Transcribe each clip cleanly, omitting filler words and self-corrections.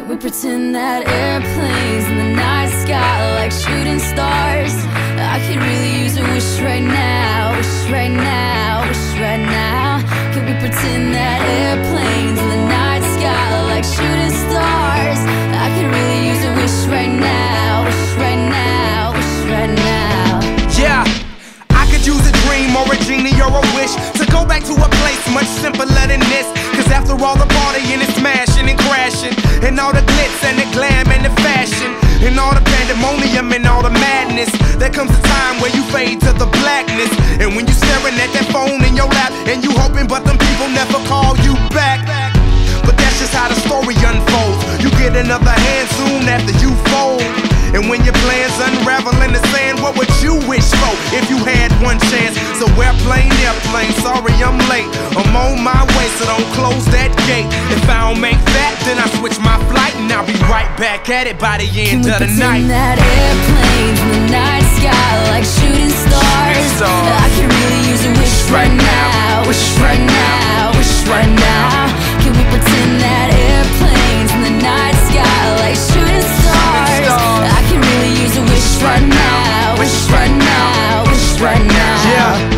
Can we pretend that airplanes in the night sky are like shooting stars? I could really use a wish right now, wish right now, wish right now. Can we pretend that airplanes in the night sky are like shooting stars? I could really use a wish right now, wish right now, wish right now. Yeah, I could use a dream or a genie or a wish to go back to a place much simpler than this. Cause after all the partying and smashing and crashing, and all the glitz and the glam and the fashion, and all the pandemonium and all the madness, there comes a time where you fade to the blackness. And when you're staring at that phone in your lap, and you hoping but them people never call you back. But that's just how the story unfolds. You get another hand soon after you fold. And when your plans unravel in the sand, what would you wish for if you had one chance? So airplane, sorry I'm late. I'm on my way, so don't close that gate. If I don't make that, then I switch my flight, and I'll be right back at it by the end of the night. Can we pretend that airplanes in the night sky like shooting stars? I could really use a wish right now, wish right now, wish right now. Can we pretend that airplanes in the night sky like shooting stars? I can really use a wish right now, wish right now, wish right now.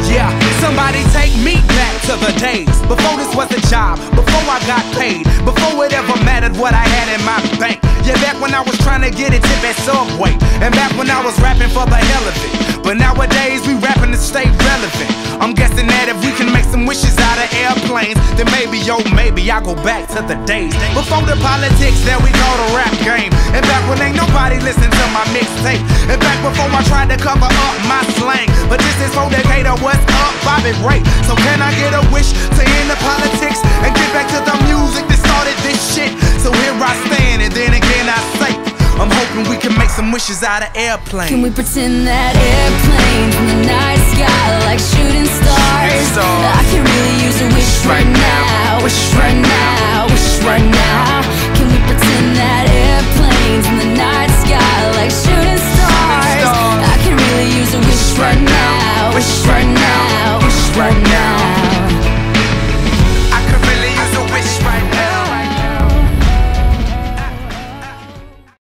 Yeah, somebody take me back to the days before this was a job, before I got paid, before it ever mattered what I had in my bank. Yeah, back when I was trying to get a tip at Subway, and back when I was rapping for the hell of it. But nowadays we rapping to stay relevant. I'm guessing that if we can make some wishes out of airplanes, then maybe, oh maybe I'll go back to the days before the politics that we call the rap game. And back when ain't nobody listened to my mixtape. And back before I tried to cover up my slang. But this is for Decatur, what's up, Bobby Ray? So can I get a wish to end the politics and get back to the music that started this shit? So here I stand, and then again I say, I'm hoping we can make some wishes out of airplanes. Can we pretend that airplanes in the night sky like shooting stars? I can really use a wish right now, wish right now, wish right now. Can we pretend that airplanes in the night sky like shooting stars? I can really use a wish right now, wish right now.